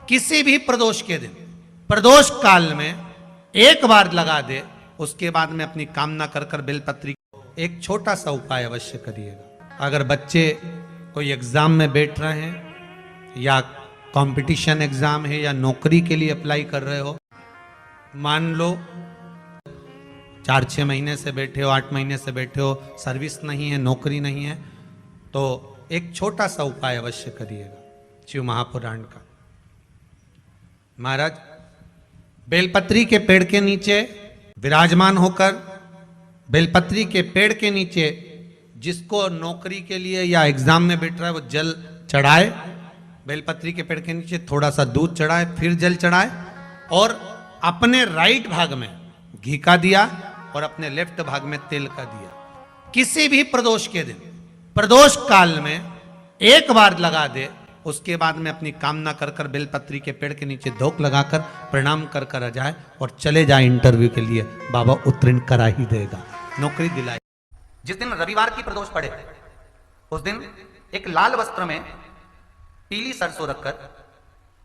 किसी भी प्रदोष के दिन, प्रदोष काल में एक बार लगा दे, उसके बाद में अपनी कामना कर कर बेलपत्री। एक छोटा सा उपाय अवश्य करिएगा। अगर बच्चे कोई एग्जाम में बैठ रहे हैं या कंपटीशन एग्जाम है या नौकरी के लिए अप्लाई कर रहे हो, मान लो 4-6 महीने से बैठे हो, 8 महीने से बैठे हो, सर्विस नहीं है, नौकरी नहीं है, तो एक छोटा सा उपाय अवश्य करिएगा शिव महापुराण का। महाराज बेलपत्री के पेड़ के नीचे विराजमान होकर, बेलपत्री के पेड़ के नीचे जिसको नौकरी के लिए या एग्जाम में बैठ रहा है वो जल चढ़ाए, बेलपत्री के पेड़ के नीचे थोड़ा सा दूध चढ़ाए, फिर जल चढ़ाए और अपने राइट भाग में घी का दिया और अपने लेफ्ट भाग में तेल का दिया। किसी भी प्रदोष के दिन, प्रदोष काल में एक बार लगा दे, उसके बाद में अपनी कामना कर कर बेलपत्री के पेड़ के नीचे धोख लगाकर प्रणाम कर कर आ जाए और चले जाए इंटरव्यू के लिए, बाबा उत्तीर्ण करा ही देगा, नौकरी दिलाए। जिस दिन रविवार की प्रदोष पड़े उस दिन एक लाल वस्त्र में पीली सरसों रखकर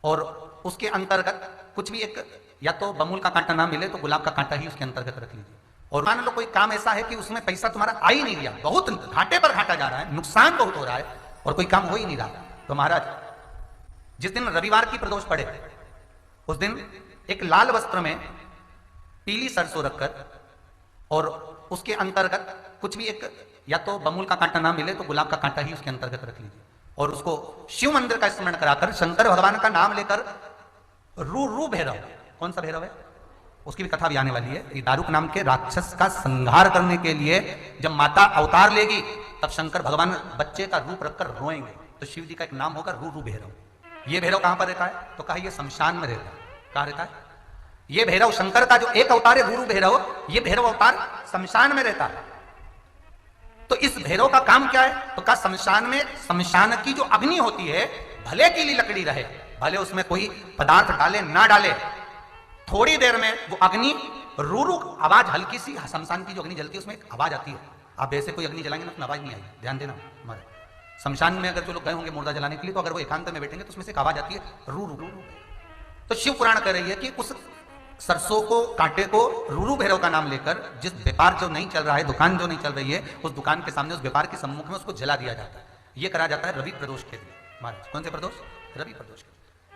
और उसके अंतर्गत कुछ भी एक, या तो बमूल का कांटा ना मिले तो गुलाब का कांटा ही उसके अंतर्गत रख लीजिए। और मान लो कोई काम ऐसा है कि उसमें पैसा तुम्हारा आ ही नहीं रहा, बहुत घाटे पर घाटा जा रहा है, नुकसान बहुत हो रहा है और कोई काम हो ही नहीं रहा, तो महाराज जिस दिन रविवार की प्रदोष पड़े उस दिन एक लाल वस्त्र में पीली सरसों रखकर और उसके अंतर्गत कुछ भी एक, या तो बमूल का कांटा ना मिले तो गुलाब का कांटा ही उसके अंतर्गत रख लीजिए और उसको शिव मंदिर का स्मरण कराकर शंकर भगवान का नाम लेकर रू भैरव, कौन सा भैरव है उसकी भी कथा भी आने वाली है। ये दारुक नाम के राक्षस का संहार करने के लिए जब माता अवतार लेगी तब शंकर भगवान बच्चे का रूप रखकर रोएंगे, तो शिव जी का एक नाम होगा रू भैरव। ये भैरव कहां पर रहता है तो कहा ये शमशान में रहता है। कहां रहता है ये भैरव? शंकर का जो एक अवतार है रू भैरव, ये भैरव अवतार शमशान में रहता है। तो इस भैरव का काम क्या है तो कहा शमशान में, शमशान की जो अग्नि होती है भले की ली लकड़ी रहे, भले उसमें कोई पदार्थ डाले ना डाले, थोड़ी देर में वो अग्नि रू आवाज, हल्की सी शमशान की जो अग्नि जलती है उसमें एक आवाज आती है। आप वैसे कोई अग्नि जलाएंगे ना उसमें आवाज नहीं आएगी, ध्यान देना। हमारे शमशान में अगर जो लोग गए होंगे मुर्दा जलाने के लिए, तो अगर वो एकांत में बैठेंगे तो उसमें से एक आवाज आती है रू रू। तो शिव पुराण कह रही है कि उस सरसों को, कांटे को रू भैरव का नाम लेकर जिस व्यापार जो नहीं चल रहा है, दुकान जो नहीं चल रही है, उस दुकान के सामने, उस व्यापार के सम्मुख में उसको जला दिया जाता है। यह करा जाता है रवि प्रदोष के दिन। महाराज कौन से प्रदोष? रवि प्रदोष के,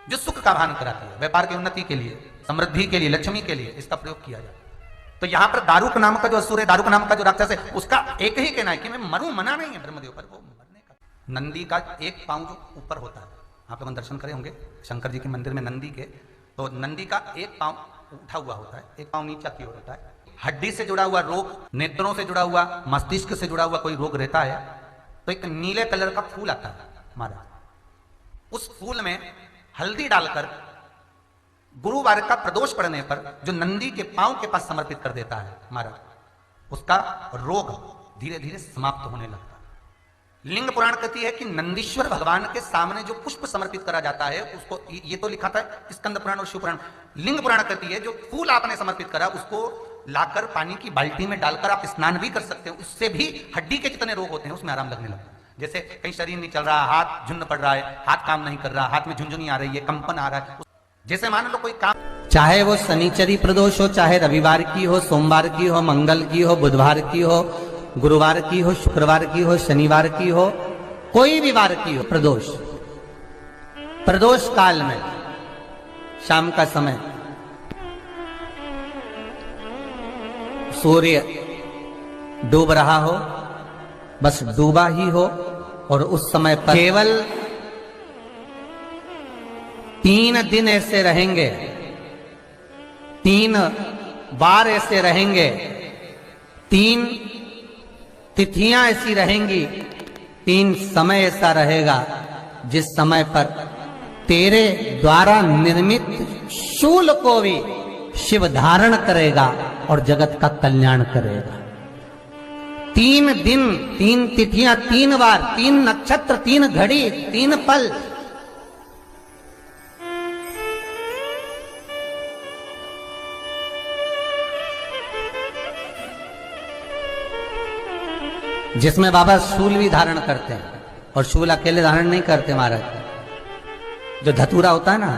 जो सुख का भान कराती है, व्यापार की उन्नति के लिए, समृद्धि के लिए, लक्ष्मी के लिए इसका प्रयोग किया जाता है। तो यहां पर दारुक नाम का जो असुर है, दारुक नाम का जो राक्षस है, उसका एक ही कहना है कि मैं मरूं, मना नहीं है ब्रह्मदेव पर, वो मरने का। नंदी का एक पांव जो ऊपर होता है, आप लोग दर्शन करे होंगे शंकर जी के मंदिर में नंदी के, तो नंदी का एक पांव उठा हुआ होता है, एक पांव नीचा की ओर होता है। हड्डी से जुड़ा हुआ रोग, नेत्रों से जुड़ा हुआ, मस्तिष्क से जुड़ा हुआ कोई रोग रहता है तो एक नीले कलर का फूल आता है हमारा, उस फूल में हल्दी डालकर गुरुवार का प्रदोष पड़ने पर जो नंदी के पांव के पास समर्पित कर देता है महाराज, उसका रोग धीरे धीरे समाप्त होने लगता है। लिंग पुराण कहती है कि नंदीश्वर भगवान के सामने जो पुष्प समर्पित करा जाता है उसको, ये तो लिखा था स्कंद पुराण और शिव पुराण, लिंग पुराण कहती है जो फूल आपने समर्पित करा उसको लाकर पानी की बाल्टी में डालकर आप स्नान भी कर सकते हो, उससे भी हड्डी के जितने रोग होते हैं उसमें आराम लगने लगता है। जैसे कहीं शरीर नहीं चल रहा, हाथ झुन्न पड़ रहा है, हाथ काम नहीं कर रहा, हाथ में झुंझुनी आ रही है, कंपन आ रहा है, जैसे मान लो कोई काम, चाहे वो शनिचरी प्रदोष हो, चाहे रविवार की हो, सोमवार की हो, मंगल की हो, बुधवार की हो, गुरुवार की हो, शुक्रवार की हो, शनिवार की हो, कोई भी वार की हो, प्रदोष, प्रदोष काल में शाम का समय सूर्य डूब रहा हो, बस डूबा ही हो, और उस समय पर केवल 3 दिन ऐसे रहेंगे, 3 बार ऐसे रहेंगे, 3 तिथियां ऐसी रहेंगी, 3 समय ऐसा रहेगा जिस समय पर तेरे द्वारा निर्मित शूल को भी शिव धारण करेगा और जगत का कल्याण करेगा। 3 दिन, 3 तिथियां, 3 बार, 3 नक्षत्र, 3 घड़ी, 3 पल, जिसमें बाबा शूल भी धारण करते हैं, और शूल अकेले धारण नहीं करते महाराज, जो धतूरा होता है ना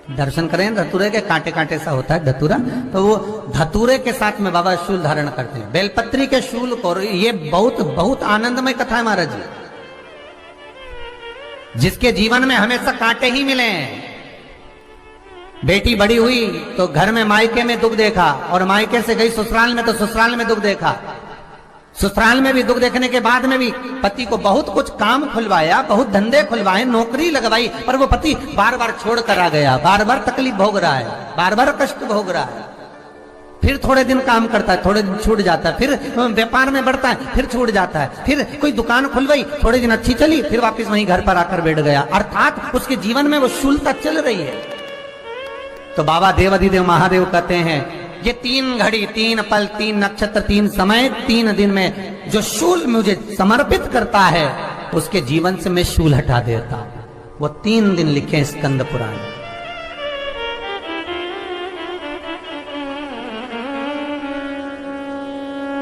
दर्शन करें धतूरे के, कांटे कांटे सा होता है धतूरा, तो वो धतूरे के साथ में बाबा शूल धारण करते हैं, बेलपत्री के शूल को। ये बहुत बहुत आनंदमय कथा है महाराज जी, जिसके जीवन में हमेशा कांटे ही मिले हैं। बेटी बड़ी हुई तो घर में मायके में दुख देखा, और मायके से गई ससुराल में तो ससुराल में दुख देखा। ससुराल में भी दुख देखने के बाद में भी पति को बहुत कुछ काम खुलवाया, बहुत धंधे खुलवाए, नौकरी लगवाई, पर वो पति बार बार छोड़ कर आ गया, बार बार तकलीफ भोग रहा है, बार बार कष्ट भोग रहा है। फिर थोड़े दिन काम करता है, थोड़े दिन छूट जाता है, फिर व्यापार में बढ़ता है, फिर छूट जाता है, फिर कोई दुकान खुलवाई, थोड़े दिन अच्छी चली, फिर वापस वहीं घर पर आकर बैठ गया। अर्थात उसके जीवन में वो शूलता चल रही है। तो बाबा देवाधिदेव महादेव कहते हैं, ये 3 घड़ी, 3 पल, 3 नक्षत्र, 3 समय, 3 दिन में जो शूल मुझे समर्पित करता है, उसके जीवन से मैं शूल हटा देता हूं। वो 3 दिन लिखे स्कंद पुराण।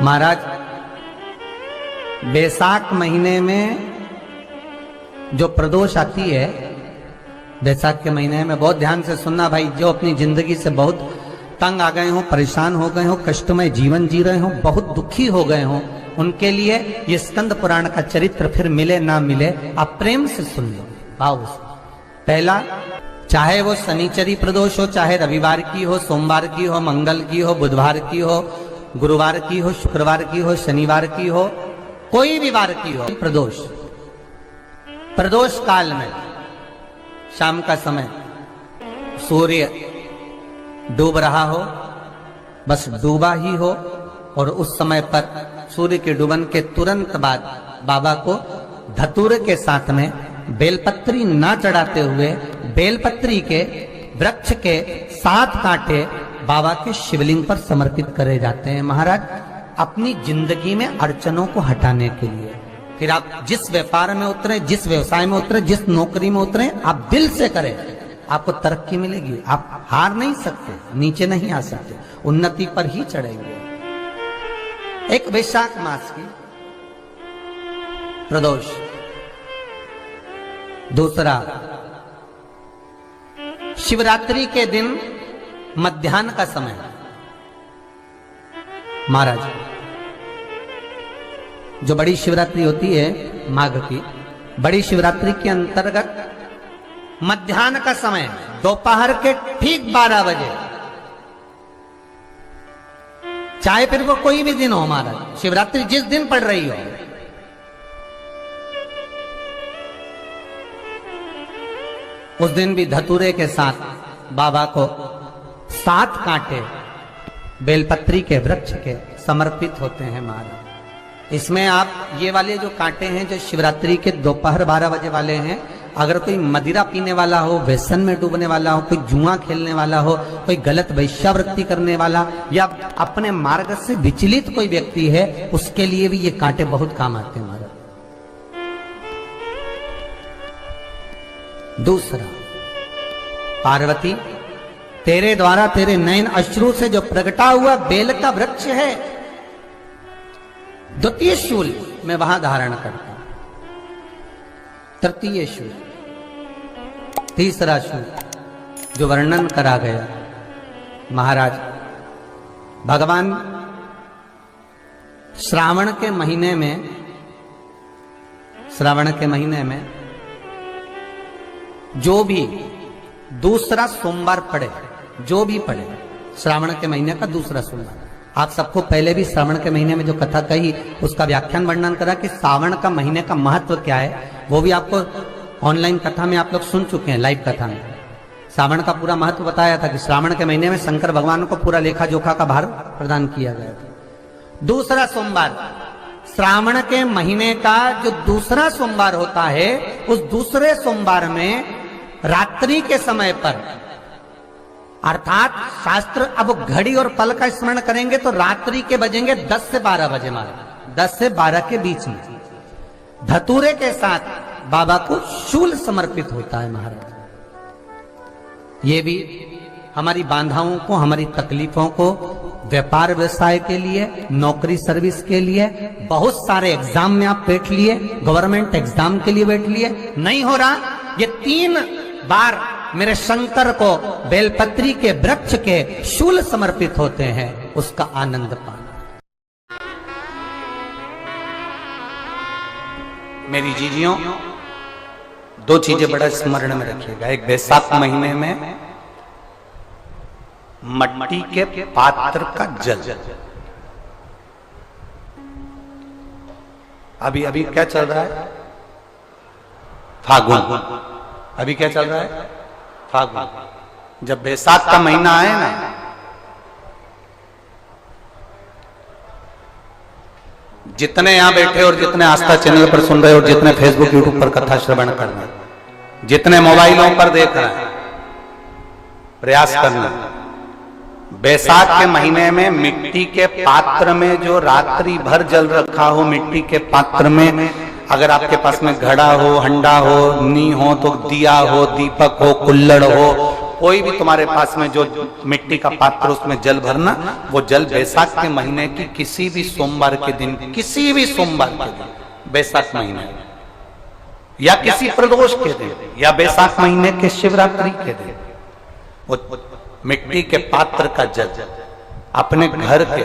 महाराज बैसाख महीने में जो प्रदोष आती है, बैसाख के महीने में बहुत ध्यान से सुनना भाई, जो अपनी जिंदगी से बहुत तंग आ गए हो, परेशान हो गए हो, कष्टमय जीवन जी रहे हो, बहुत दुखी हो गए हो, उनके लिए ये स्कंद पुराण का चरित्र फिर मिले ना मिले, आप प्रेम से सुन लो भाव से। पहला, चाहे वो शनिचरी प्रदोष हो, चाहे रविवार की हो, सोमवार की हो, मंगल की हो, बुधवार की हो, गुरुवार की हो, शुक्रवार की हो, शनिवार की हो, कोई भी वार की हो, प्रदोष काल में शाम का समय सूर्य डूब रहा हो, बस डूबा ही हो, और उस समय पर सूर्य के डूबन के तुरंत बाद बाबा को धतूरे के साथ में बेलपत्री ना चढ़ाते हुए बेलपत्री के वृक्ष के 7 कांटे बाबा के शिवलिंग पर समर्पित करे जाते हैं महाराज, अपनी जिंदगी में अड़चनों को हटाने के लिए। फिर आप जिस व्यापार में उतरे, जिस व्यवसाय में उतरे, जिस नौकरी में उतरे, आप दिल से करें, आपको तरक्की मिलेगी। आप हार नहीं सकते, नीचे नहीं आ सकते, उन्नति पर ही चढ़ेंगे। एक वैशाख मास की प्रदोष, दूसरा शिवरात्रि के दिन मध्याह्न का समय महाराज, जो बड़ी शिवरात्रि होती है माघ की, बड़ी शिवरात्रि के अंतर्गत मध्याह्न का समय, दोपहर के ठीक 12 बजे, चाहे फिर वो कोई भी दिन हो हमारा, शिवरात्रि जिस दिन पड़ रही हो, उस दिन भी धतूरे के साथ बाबा को 7 कांटे बेलपत्री के वृक्ष के समर्पित होते हैं महाराज। इसमें आप ये वाले जो कांटे हैं, जो शिवरात्रि के दोपहर 12 बजे वाले हैं, अगर कोई मदिरा पीने वाला हो, व्यसन में डूबने वाला हो, कोई जुआ खेलने वाला हो, कोई गलत वैश्यावृत्ति करने वाला, या अपने मार्ग से विचलित कोई व्यक्ति है, उसके लिए भी ये कांटे बहुत काम आते हैं महाराज। दूसरा, पार्वती तेरे द्वारा, तेरे नयन अश्रु से जो प्रगटा हुआ बेल का वृक्ष है, द्वितीय शूल मैं वहां धारण करता हूं, तृतीय शूल, तीसरा शूल जो वर्णन करा गया महाराज, भगवान श्रावण के महीने में, श्रावण के महीने में जो भी दूसरा सोमवार पड़े, जो भी पड़े, श्रावण के महीने का दूसरा सोमवार, आप सबको पहले भी श्रावण के महीने में जो कथा कही उसका व्याख्यान वर्णन करा कि श्रावण का महीने का महत्व क्या है, वो भी आपको ऑनलाइन कथा में आप लोग सुन चुके हैं, लाइव कथा में श्रावण का पूरा महत्व बताया था कि श्रावण के महीने में शंकर भगवान को पूरा लेखा जोखा का भार प्रदान किया गया था। दूसरा सोमवार, श्रावण के महीने का जो दूसरा सोमवार होता है, उस दूसरे सोमवार में रात्रि के समय पर, अर्थात शास्त्र अब घड़ी और पल का स्मरण करेंगे तो रात्रि के बजेंगे 10 से 12 बजे मारे, 10 से 12 के बीच में धतूरे के साथ बाबा को शूल समर्पित होता है महाराज। ये भी हमारी बाधाओं को, हमारी तकलीफों को, व्यापार व्यवसाय के लिए, नौकरी सर्विस के लिए, बहुत सारे एग्जाम में आप बैठ लिए, गवर्नमेंट एग्जाम के लिए बैठ लिए, नहीं हो रहा, ये 3 बार मेरे शंकर को बेलपत्री के वृक्ष के शूल समर्पित होते हैं, उसका आनंद पाना। मेरी जीजियों, दो चीजें बड़ा स्मरण में रखिएगा। एक, बैसाख महीने में मट्टी के पात्र का जल। अभी क्या चल रहा है? फागुन। अभी क्या चल रहा है? फागुन। जब बैसाख का महीना आए ना, जितने यहां बैठे और जितने आस्था चैनल पर सुन रहे और जितने फेसबुक यूट्यूब पर कथा श्रवण कर रहे, जितने मोबाइलों पर देख रहे हैं, प्रयास करना, बैसाख के महीने में मिट्टी के पात्र में जो रात्रि भर जल रखा हो, मिट्टी के पात्र में, अगर आपके पास में घड़ा हो, हंडा हो, नी हो, तो दिया हो, दीपक हो, कुल्लड़ हो, कोई भी तुम्हारे पास में जो मिट्टी का पात्र, उसमें जल भरना। वो जल बैसाख के महीने की किसी भी सोमवार के दिन, किसी भी सोमवार के दिन, बैसाख महीने या किसी प्रदोष के दिन या बैसाख महीने के शिवरात्रि के दिन, वो मिट्टी के पात्र का जल अपने घर के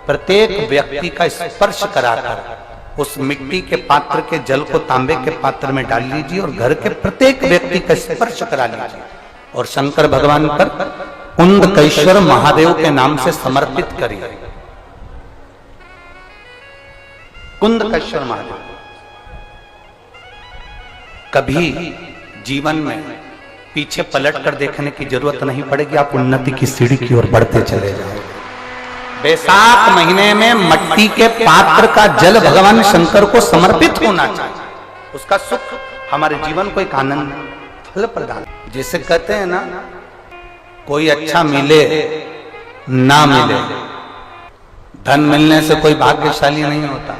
प्रत्येक व्यक्ति का स्पर्श कराकर उस मिट्टी के पात्र के जल को तांबे के पात्र में डाल लीजिए और घर के प्रत्येक व्यक्ति का स्पर्श करा लीजिए और शंकर भगवान पर कुंदकेश्वर महादेव के नाम से समर्पित करिए। कुंदकेश्वर महादेव। कभी जीवन में पीछे पलट कर देखने की जरूरत नहीं पड़ेगी, आप उन्नति की सीढ़ी की ओर बढ़ते चले जाओगे। बैसाख महीने में मट्टी के पात्र का जल भगवान शंकर को समर्पित होना चाहिए। उसका सुख हमारे जीवन को एक आनंद फल प्रदान। जैसे कहते हैं ना, कोई अच्छा मिले ना मिले, धन मिलने से कोई भाग्यशाली नहीं होता।